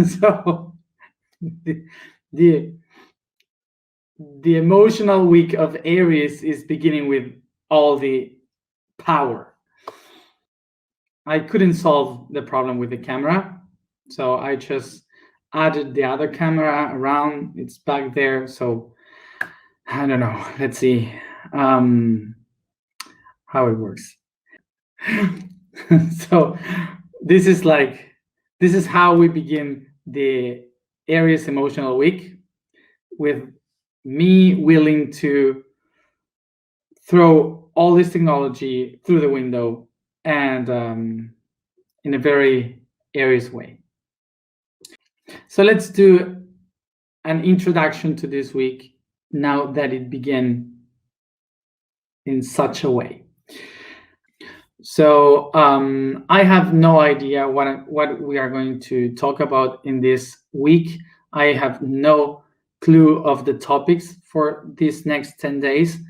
So the, the the emotional week of Aries is beginning with all the power. I couldn't solve the problem with the camera, so I just added the other camera around. It's back there, so I don't know. Let's see how it works. So this is how we begin the Aries emotional week, with me willing to throw all this technology through the window, and in a very Aries way. So let's do an introduction to this week now that it began in such a way. So I have no idea what we are going to talk about in this week. I have no clue of the topics for these next 10 days.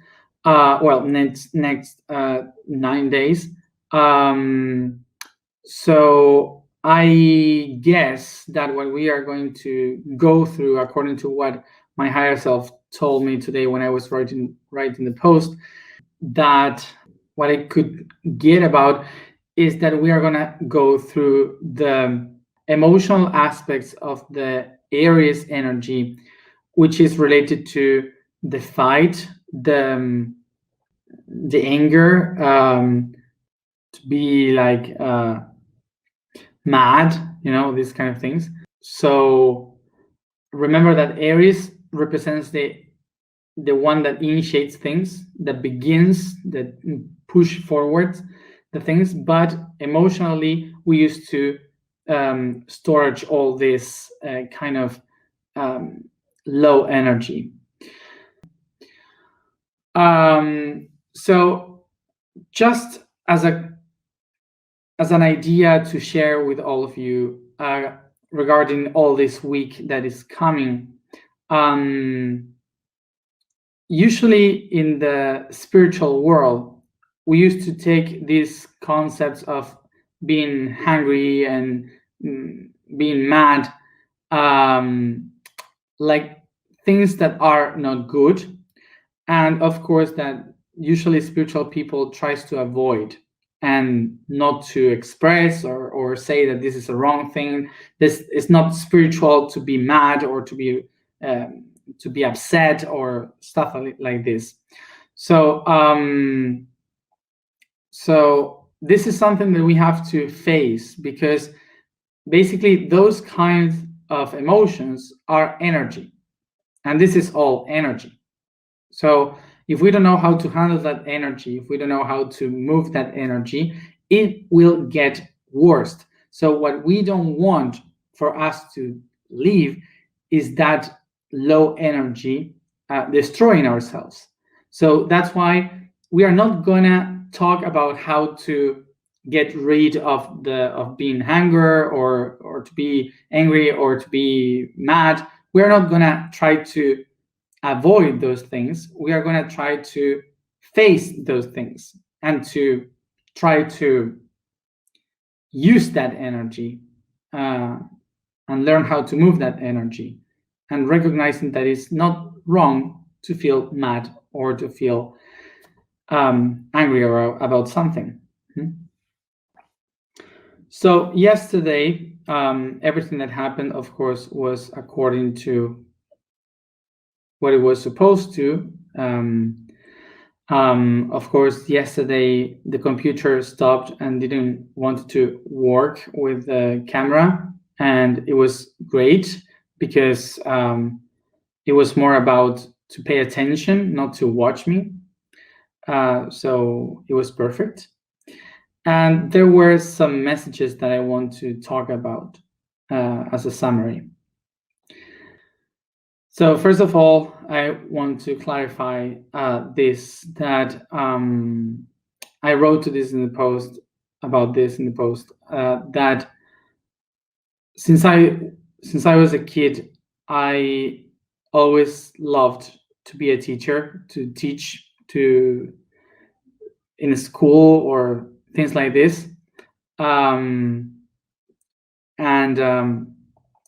Next 9 days. So I guess that what we are going to go through, according to what my higher self told me today when I was writing the post, that what I could get about is that we are going to go through the emotional aspects of the Aries energy, which is related to the fight, the anger, to be like mad, these kind of things. So remember that Aries represents the one that initiates things, that begins, that push forward the things, but emotionally we used to storage all this kind of low energy. So just as an idea to share with all of you regarding all this week that is coming, usually in the spiritual world, we used to take these concepts of being hungry and being mad like things that are not good, and of course that usually spiritual people tries to avoid and not to express or say that this is a wrong thing. This is not spiritual to be mad or to be upset or stuff like this. So this is something that we have to face, because basically those kinds of emotions are energy, and this is all energy. So if we don't know how to handle that energy, if we don't know how to move that energy, it will get worse. So what we don't want for us to leave is that low energy destroying ourselves. So that's why we are not gonna talk about how to get rid of being anger or to be angry or to be mad. We're not gonna try to avoid those things. We are going to try to face those things and to try to use that energy and learn how to move that energy, and recognizing that it's not wrong to feel mad or to feel angry about something. So yesterday, everything that happened, of course, was according to what it was supposed to. Of course, yesterday the computer stopped and didn't want to work with the camera, and it was great because it was more about to pay attention, not to watch me. So it was perfect. And there were some messages that I want to talk about as a summary. So first of all, I want to clarify that I wrote this in the post that since I was a kid, I always loved to be a teacher, to teach in a school or things like this, and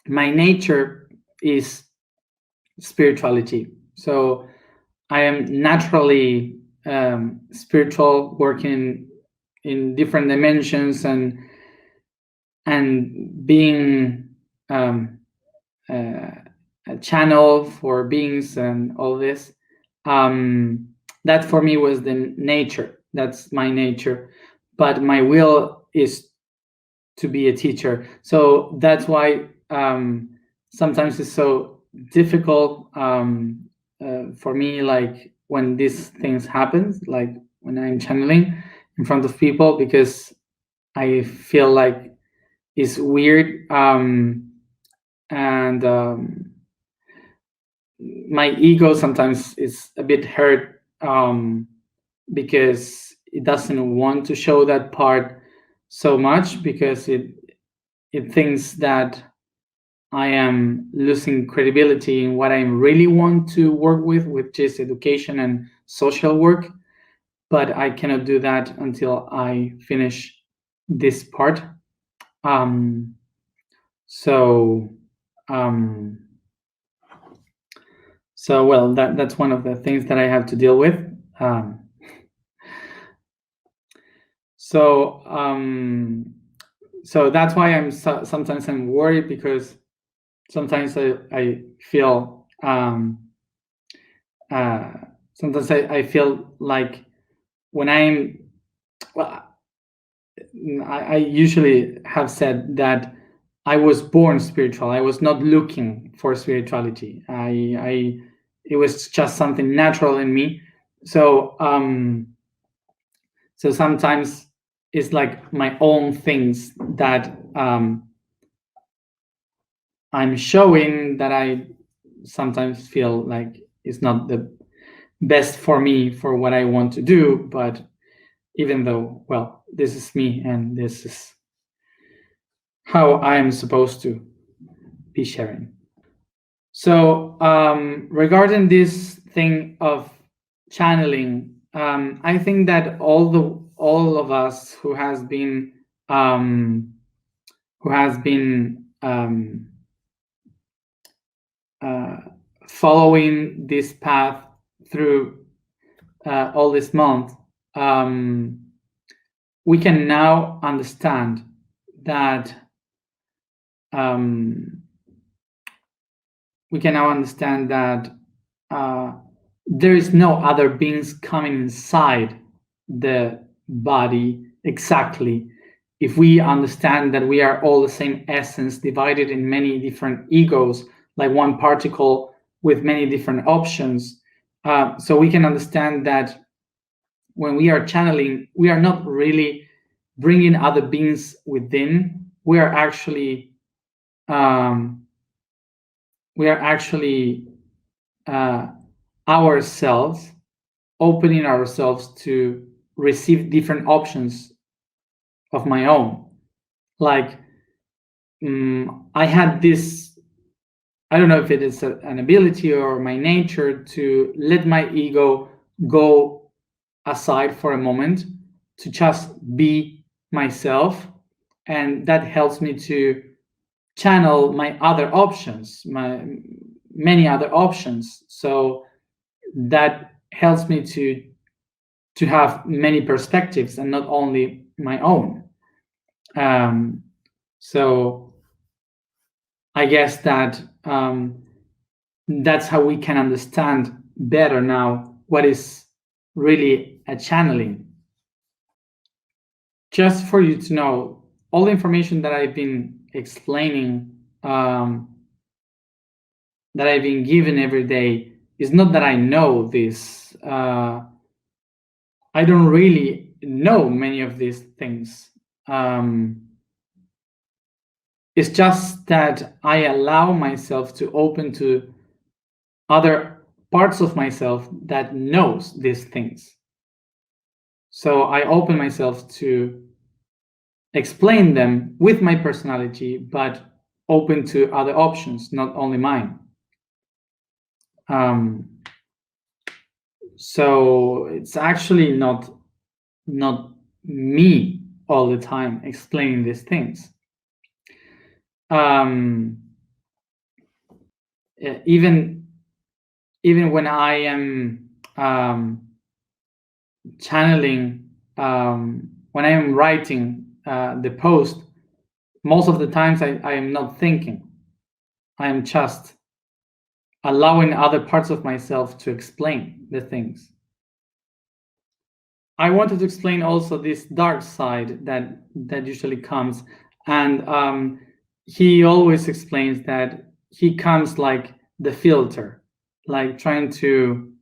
my nature is spirituality. So I am naturally spiritual, working in different dimensions and being a channel for beings and all this. That for me was the nature. That's my nature. But my will is to be a teacher. So that's why sometimes it's so difficult for me, like when these things happen, like when I'm channeling in front of people, because I feel like it's weird, and my ego sometimes is a bit hurt, because it doesn't want to show that part so much, because it thinks that I am losing credibility in what I really want to work with, which is education and social work. But I cannot do that until I finish this part. Um, so, um, well, that's one of the things that I have to deal with. So, so that's why sometimes I'm worried, because sometimes I feel sometimes I feel like when I usually have said that I was born spiritual. I was not looking for spirituality. It was just something natural in me. So so sometimes it's like my own things that I'm showing, that I sometimes feel like it's not the best for me for what I want to do. But even though, well, this is me and this is how I am supposed to be sharing. So regarding this thing of channeling, I think that all of us who has been um, uh, following this path through all this month, we can now understand that there is no other beings coming inside the body exactly. If we understand that we are all the same essence divided in many different egos, like one particle with many different options, so we can understand that when we are channeling, we are not really bringing other beings within. We are actually ourselves, opening ourselves to receive different options of my own. Like I had this, I don't know if it is an ability or my nature, to let my ego go aside for a moment, to just be myself. And that helps me to channel my other options, my many other options. So that helps me to have many perspectives and not only my own. So I guess that that's how we can understand better now what is really a channeling. Just for you to know, all the information that I've been explaining, that I've been given every day, is not that I know this. I don't really know many of these things. It's just that I allow myself to open to other parts of myself that knows these things. So I open myself to explain them with my personality, but open to other options, not only mine. So it's actually not me all the time explaining these things. even when I am channeling, when I am writing the post, most of the times I am not thinking. I am just allowing other parts of myself to explain the things. I wanted to explain also this dark side that usually comes, and he always explains that he comes like the filter, like trying to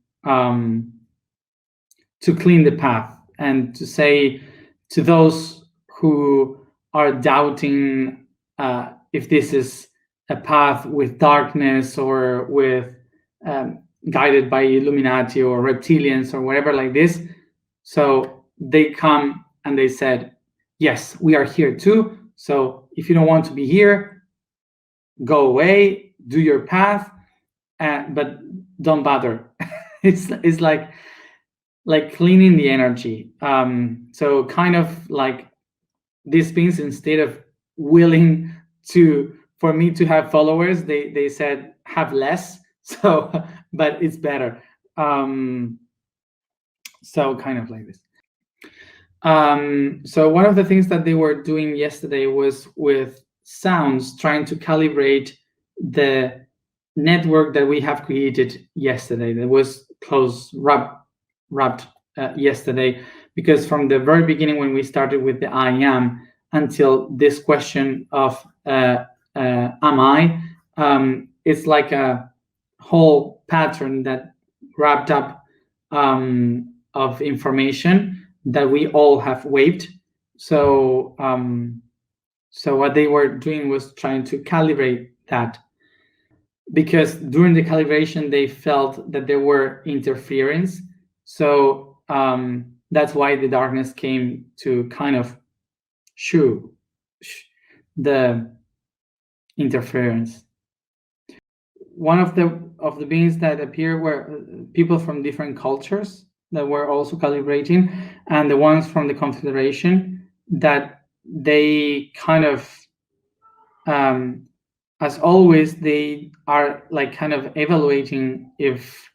clean the path and to say to those who are doubting if this is a path with darkness or with guided by Illuminati or reptilians or whatever like this. So they come and they said, yes, we are here too. So if you don't want to be here, go away, do your path, but don't bother. it's like cleaning the energy. So kind of like these beings, instead of willing for me to have followers, they said have less. So, but it's better. So kind of like this. So one of the things that they were doing yesterday was with sounds, trying to calibrate the network that we have created yesterday. That was wrapped yesterday, because from the very beginning, when we started with the I am until this question of am I, it's like a whole pattern that wrapped up of information that we all have waived. So so what they were doing was trying to calibrate that, because during the calibration they felt that there were interference. So that's why the darkness came to kind of shoo the interference. One of the beings that appeared were people from different cultures that were also calibrating, and the ones from the Confederation, that they kind of as always, they are like kind of evaluating if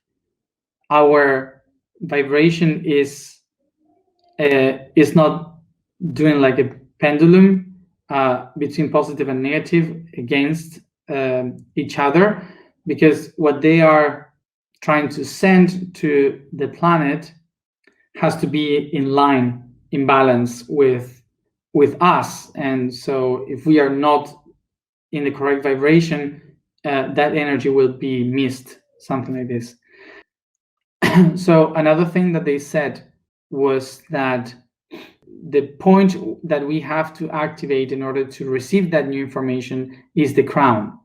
our vibration is not doing like a pendulum between positive and negative against each other, because what they are trying to send to the planet has to be in line, in balance with us. And so if we are not in the correct vibration, that energy will be missed, something like this. So another thing that they said was that the point that we have to activate in order to receive that new information is the crown.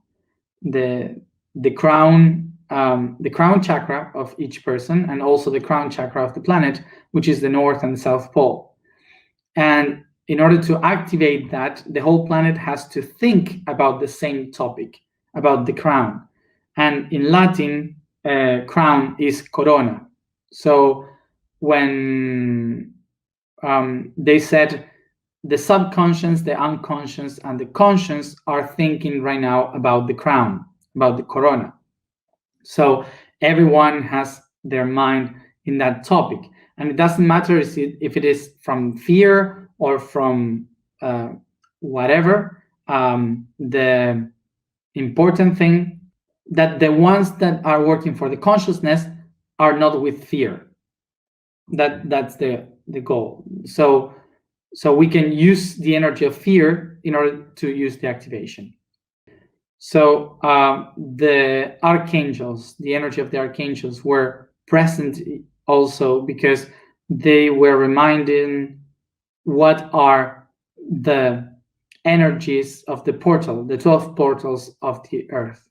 The crown chakra of each person, and also the crown chakra of the planet, which is the North and South Pole. And in order to activate that, the whole planet has to think about the same topic, about the crown. And in Latin, crown is corona. So when they said the subconscious, the unconscious, and the conscious are thinking right now about the crown, about the corona. So everyone has their mind in that topic. And it doesn't matter if it is from fear or from whatever. The important thing that the ones that are working for the consciousness are not with fear. That's the goal. So we can use the energy of fear in order to use the activation. So the archangels, the energy of the archangels were present also, because they were reminding what are the energies of the portal, the 12 portals of the earth.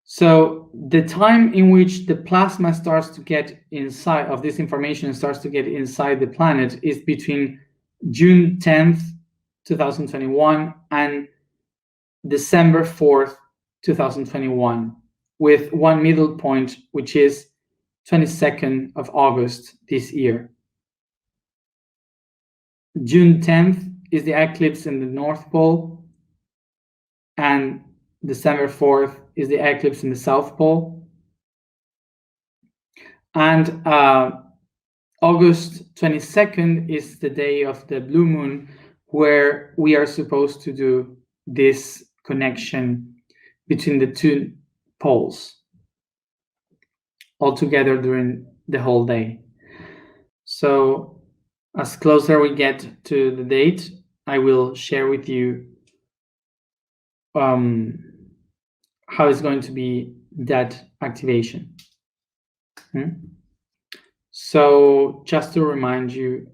So the time in which the plasma starts to get inside of this information, starts to get inside the planet, is between June 10th, 2021 and December 4th, 2021, with one middle point, which is 22nd of August this year. June 10th is the eclipse in the North Pole, and December 4th is the eclipse in the South Pole. And August 22nd is the day of the blue moon, where we are supposed to do this connection between the two poles all together during the whole day. So as closer we get to the date, I will share with you how it's going to be that activation. So just to remind you,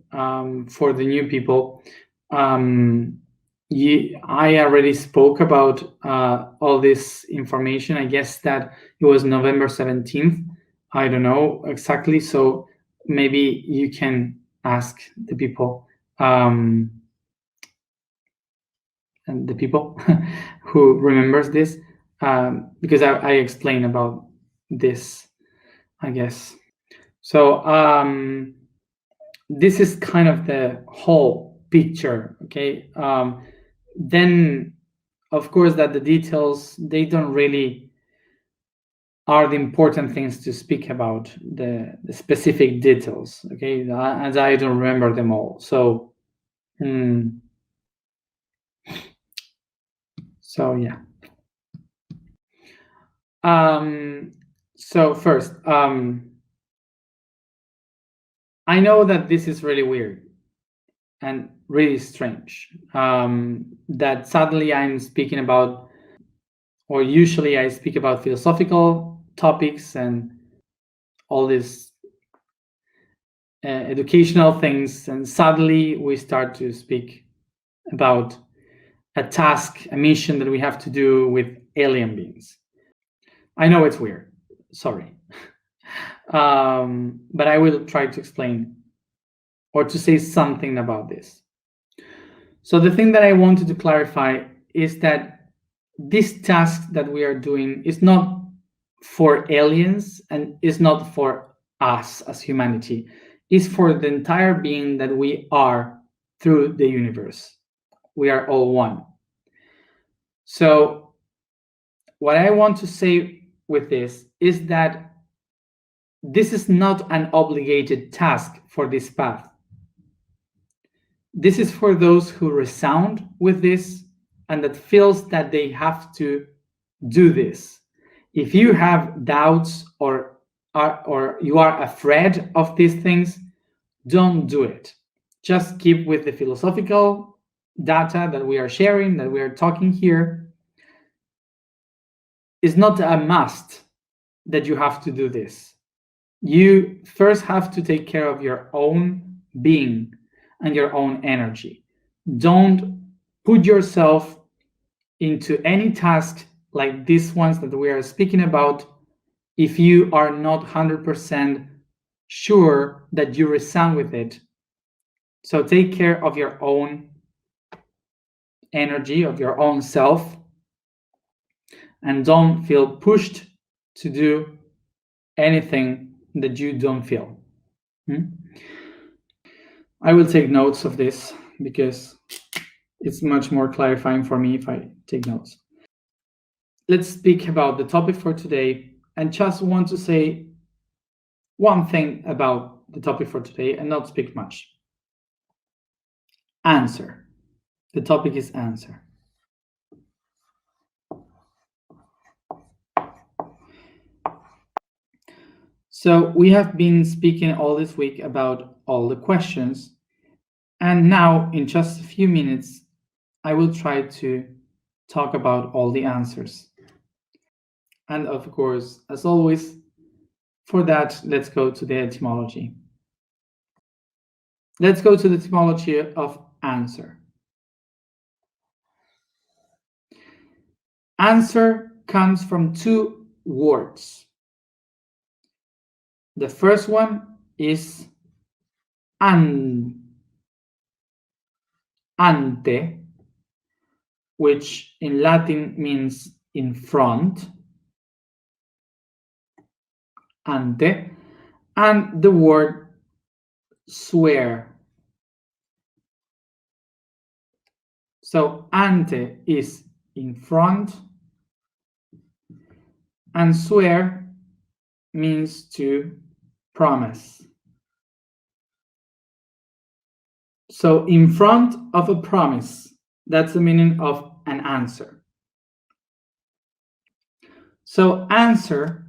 for the new people, I already spoke about all this information. I guess that it was November 17th. I don't know exactly. So maybe you can ask the people and the people who remembers this, because I explained about this, I guess. So this is kind of the whole picture, okay? Then, of course, that the details, they don't really are the important things to speak about, the specific details, okay? As I don't remember them all. So, so yeah. So first, I know that this is really weird and really strange, that suddenly I'm speaking about, or usually I speak about philosophical topics and all these educational things, and suddenly we start to speak about a task, a mission that we have to do with alien beings. I know it's weird, sorry. But I will try to explain or to say something about this. So the thing that I wanted to clarify is that this task that we are doing is not for aliens and is not for us as humanity. It's for the entire being that we are through the universe. We are all one. So what I want to say with this is that this is not an obligated task for this path. This is for those who resound with this and that feels that they have to do this. If you have doubts or you are afraid of these things, don't do it. Just keep with the philosophical data that we are sharing, that we are talking here. It's not a must that you have to do this. You first have to take care of your own being and your own energy. Don't put yourself into any task like these ones that we are speaking about if you are not 100% sure that you resound with it. So take care of your own energy, of your own self, and don't feel pushed to do anything that you don't feel. I will take notes of this because it's much more clarifying for me if I take notes. Let's speak about the topic for today, and just want to say one thing about the topic for today and not speak much. Answer. The topic is answer. So we have been speaking all this week about all the questions, and now in just a few minutes, I will try to talk about all the answers. And of course, as always, for that, let's go to the etymology. Let's go to the etymology of answer. Answer comes from two words. The first one is ante, which in Latin means in front, ante, and the word swear. So ante is in front and swear means to promise. So in front of a promise, that's the meaning of an answer. So answer,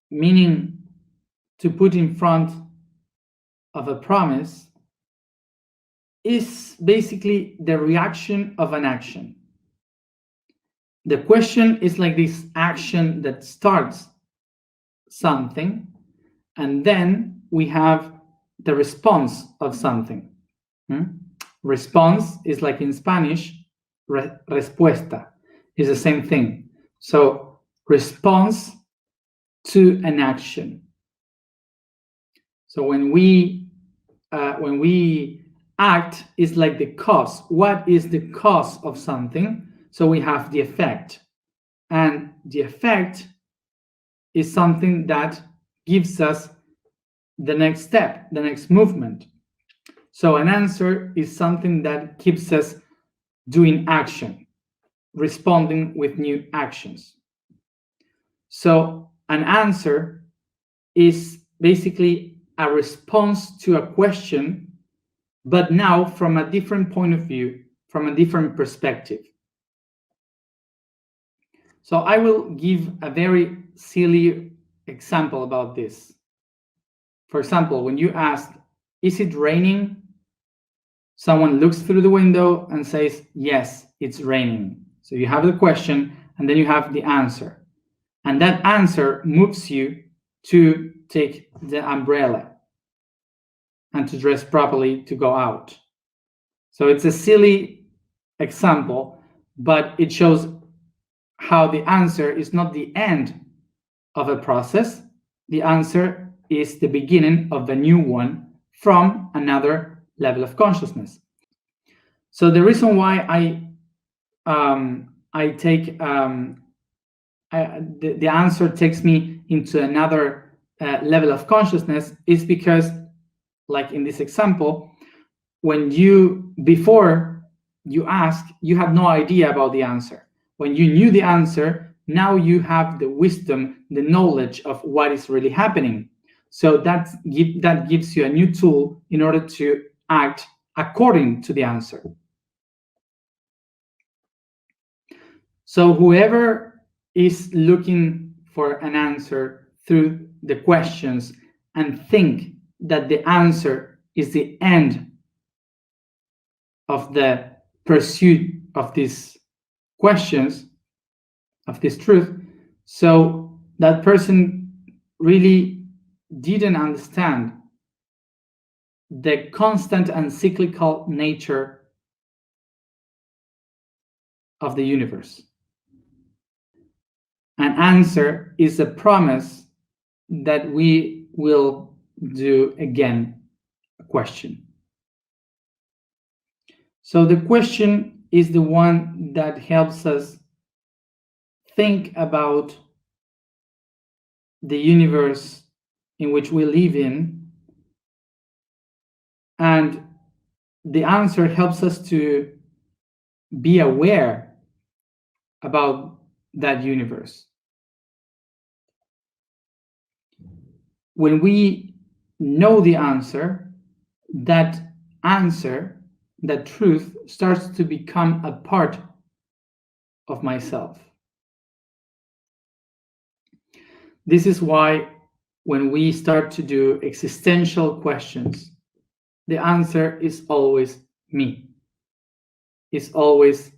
meaning to put in front of a promise, is basically the reaction of an action. The question is like this action that starts something, and then we have the response of something. Response is like in Spanish, respuesta is the same thing. So response to an action. So when we act, is like the cause. What is the cause of something? So we have the effect, and the effect is something that gives us the next step, the next movement. So an answer is something that keeps us doing action, responding with new actions. So an answer is basically a response to a question, but now from a different point of view, from a different perspective. So I will give a very silly example about this. For example, when you ask, is it raining? Someone looks through the window and says, yes, it's raining. So you have the question, and then you have the answer. And that answer moves you to take the umbrella and to dress properly to go out. So it's a silly example, but it shows how the answer is not the end of a process. The answer is the beginning of a new one from another level of consciousness. So the reason why the answer takes me into another level of consciousness is because, like in this example, before you ask, you had no idea about the answer. When you knew the answer, now you have the wisdom, the knowledge of what is really happening. So that gives you a new tool in order to act according to the answer. So whoever is looking for an answer through the questions and think that the answer is the end of the pursuit of these questions, of this truth, so that person really didn't understand the constant and cyclical nature of the universe. An answer is a promise that we will do again a question. So the question is the one that helps us think about the universe in which we live in, and the answer helps us to be aware about that universe. When we know the answer, that truth starts to become a part of myself. This is why when we start to do existential questions, the answer is always me. It's always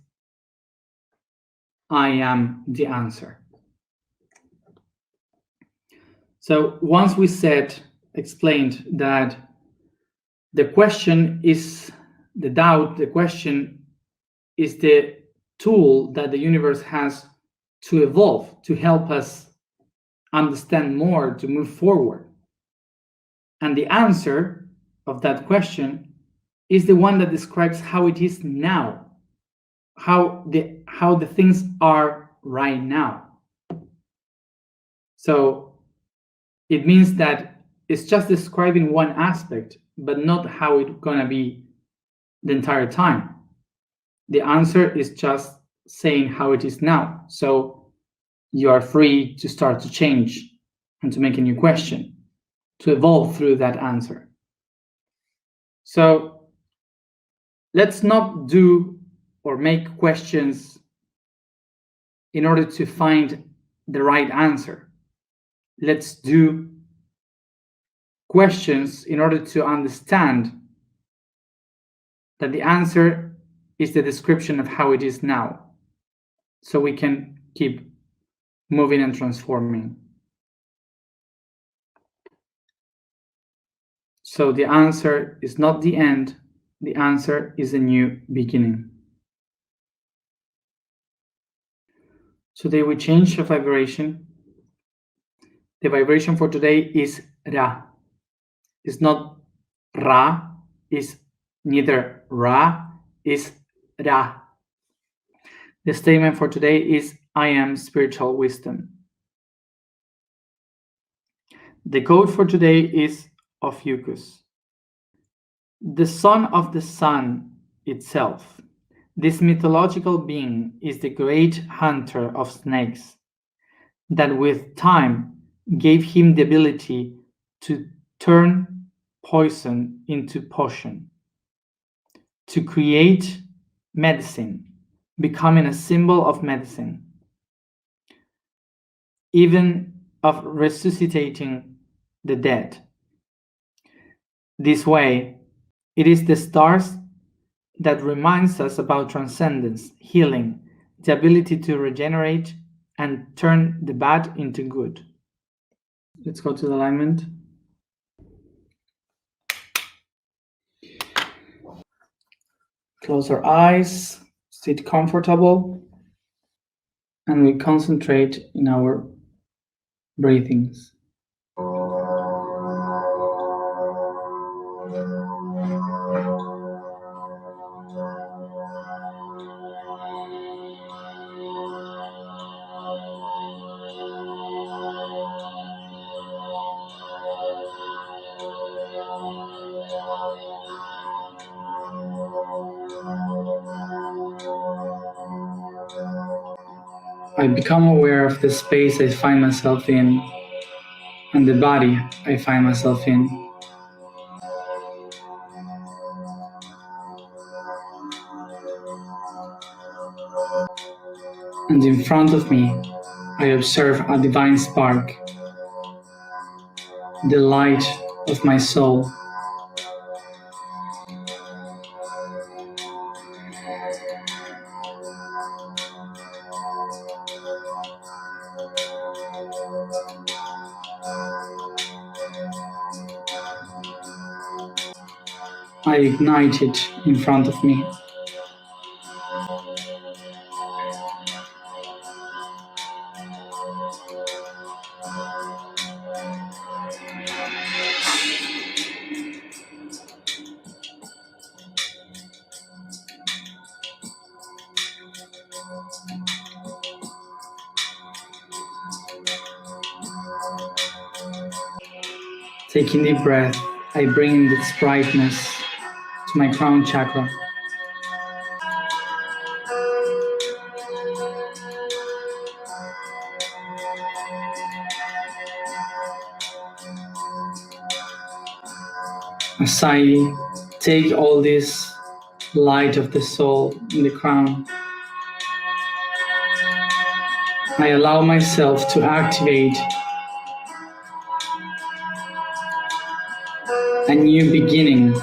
I am the answer. So once we explained that the question is the doubt, the question is the tool that the universe has to evolve, to help us understand more, to move forward. And the answer of that question is the one that describes how it is now, how the things are right now. So it means that it's just describing one aspect, but not how it's gonna be the entire time. The answer is just saying how it is now. So you are free to start to change and to make a new question, to evolve through that answer. So let's not do or make questions in order to find the right answer. Let's do questions in order to understand that the answer is the description of how it is now, so we can keep moving and transforming. So the answer is not the end, the answer is a new beginning. Today we change the vibration. The vibration for today is Ra. It's not Ra, it's neither Ra, it's Ra. The statement for today is I am spiritual wisdom. The code for today is Ophiuchus, the son of the sun itself. This mythological being is the great hunter of snakes that with time gave him the ability to turn poison into potion, to create medicine, becoming a symbol of medicine, even of resuscitating the dead. This way, it is the stars that reminds us about transcendence, healing, the ability to regenerate and turn the bad into good. Let's go to the alignment. Close our eyes, sit comfortable, and we concentrate in our breathings. I become aware of the space I find myself in and the body I find myself in. And in front of me, I observe a divine spark, the light of my soul. I ignite it in front of me. Taking deep breath, I bring this brightness to my crown chakra. As I take all this light of the soul in the crown, I allow myself to activate a new beginning,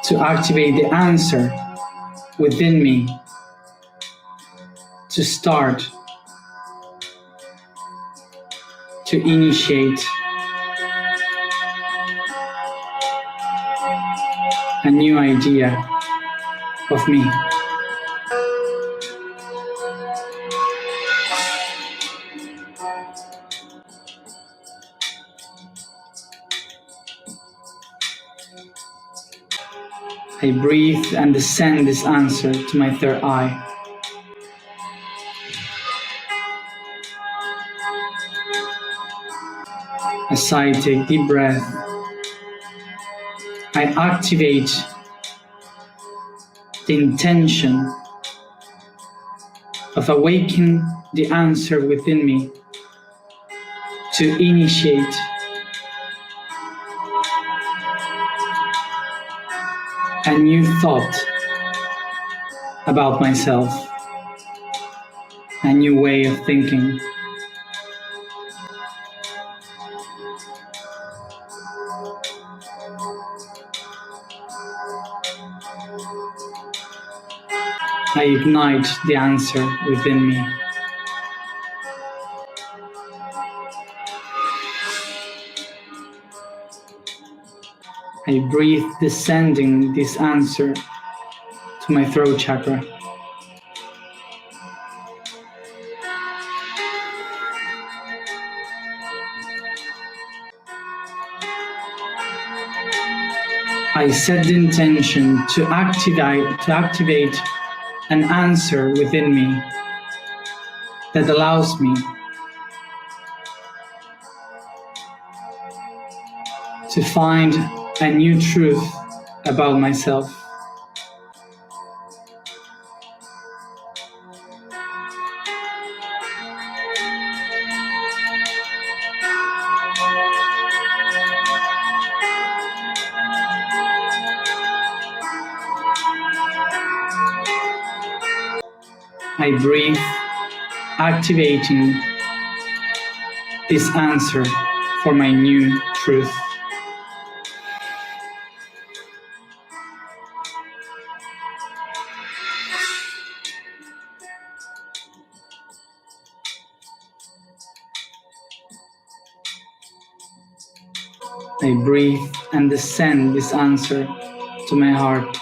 to activate the answer within me, to start, to initiate a new idea of me. I breathe and send this answer to my third eye. As I take deep breath, I activate the intention of awakening the answer within me to initiate a new thought about myself, a new way of thinking. I ignite the answer within me. I breathe descending this answer to my throat chakra. I set the intention to activate an answer within me that allows me to find a new truth about myself. I breathe, activating this answer for my new truth. I breathe and descend this answer to my heart.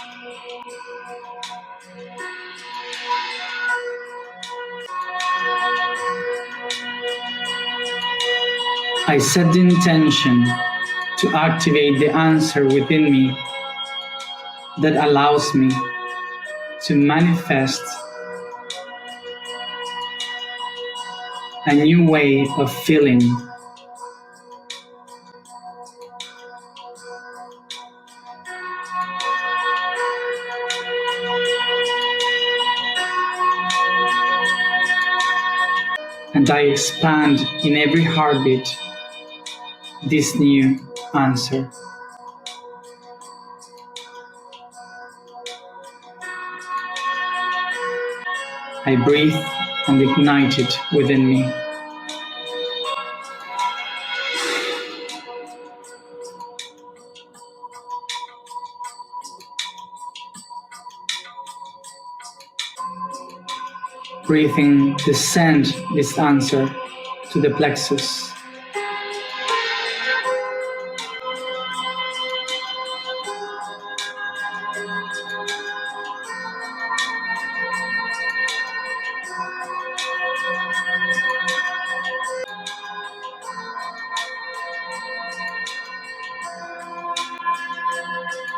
I set the intention to activate the answer within me that allows me to manifest a new way of feeling. And I expand in every heartbeat this new answer. I breathe and ignite it within me. Breathing, descend this answer to the plexus.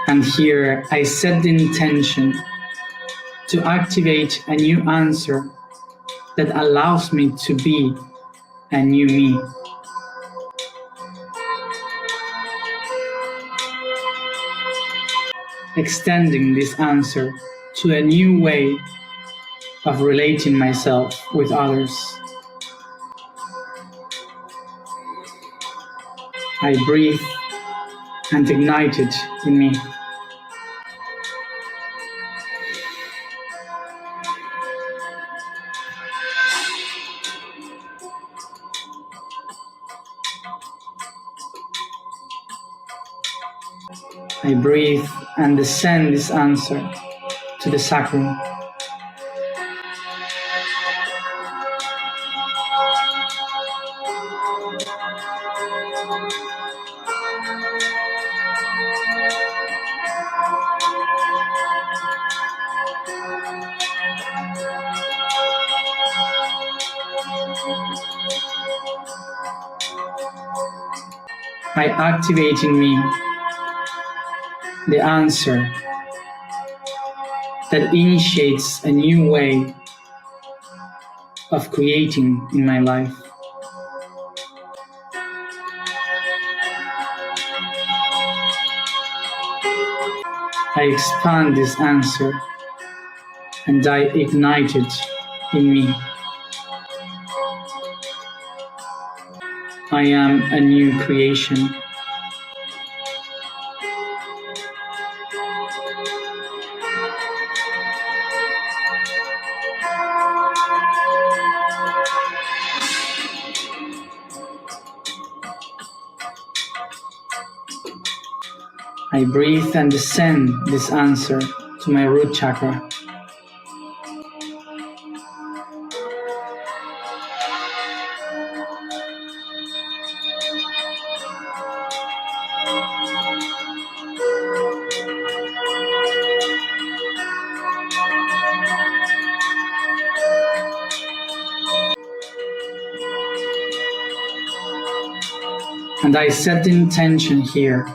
And here I set the intention to activate a new answer that allows me to be a new me. Extending this answer to a new way of relating myself with others. I breathe and ignite it in me. I breathe and descend this answer to the sacrum. I activate in me the answer that initiates a new way of creating in my life. I expand this answer and I ignite it in me. I am a new creation. I breathe and descend this answer to my root chakra. And I set the intention here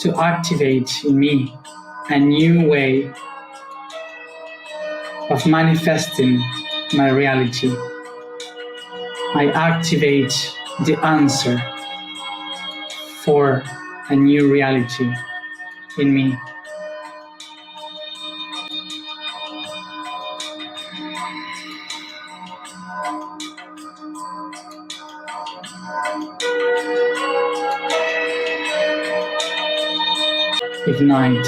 to activate in me a new way of manifesting my reality. I activate the answer for a new reality in me. Ignite.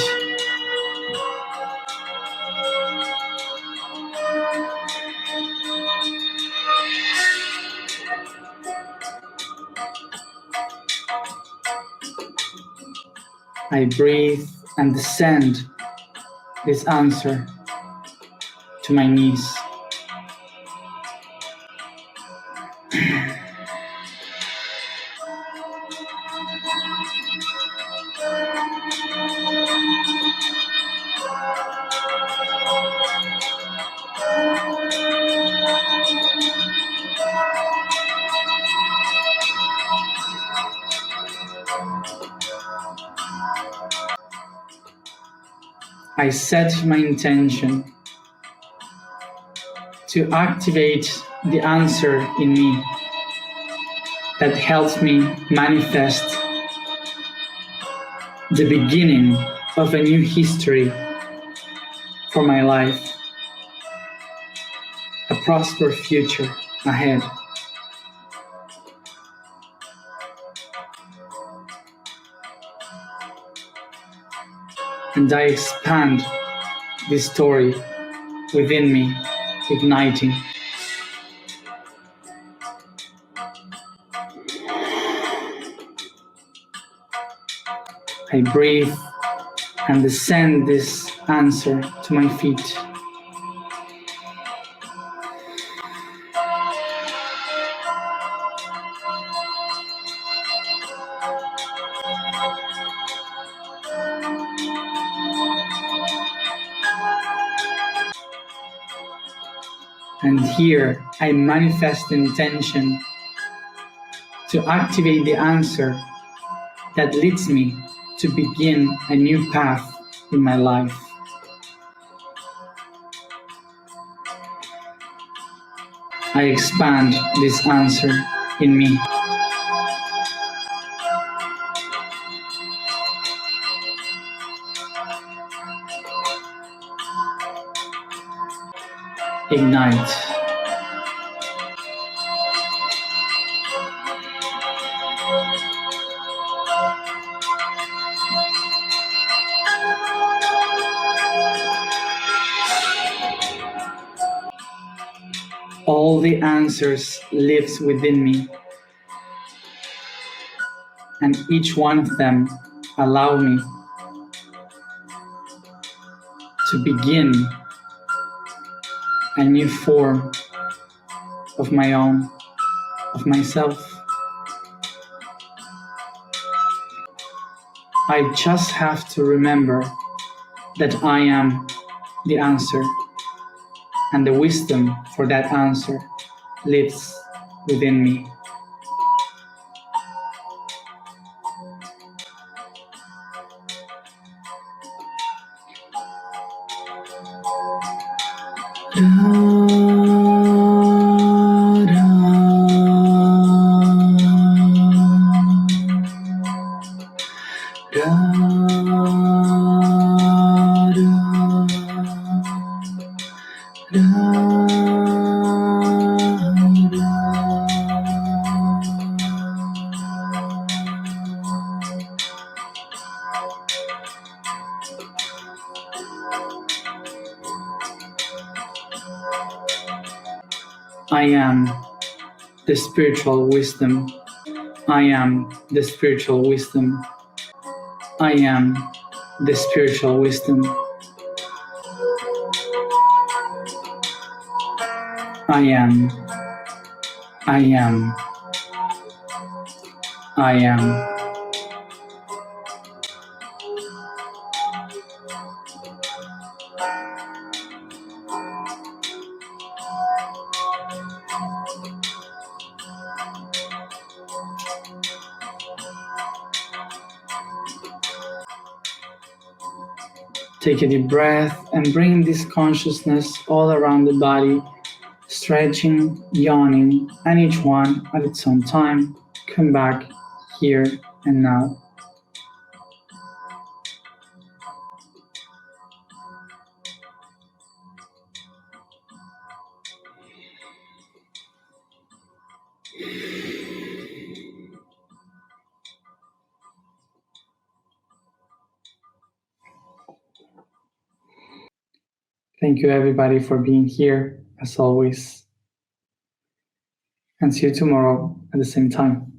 I breathe and descend this answer to my knees. I set my intention to activate the answer in me that helps me manifest the beginning of a new history for my life, a prosperous future ahead. And I expand this story within me, igniting. I breathe and descend this answer to my feet. And here I manifest the intention to activate the answer that leads me to begin a new path in my life. I expand this answer in me. Ignite. All the answers lives within me, and each one of them allow me to begin a new form of my own, of myself. I just have to remember that I am the answer, and the wisdom for that answer lives within me. I am the spiritual wisdom. I am the spiritual wisdom. I am the spiritual wisdom. I am. I am. I am. Take a deep breath and bring this consciousness all around the body, stretching, yawning, and each one at its own time. Come back here and now. Thank you, everybody, for being here, as always. And see you tomorrow at the same time.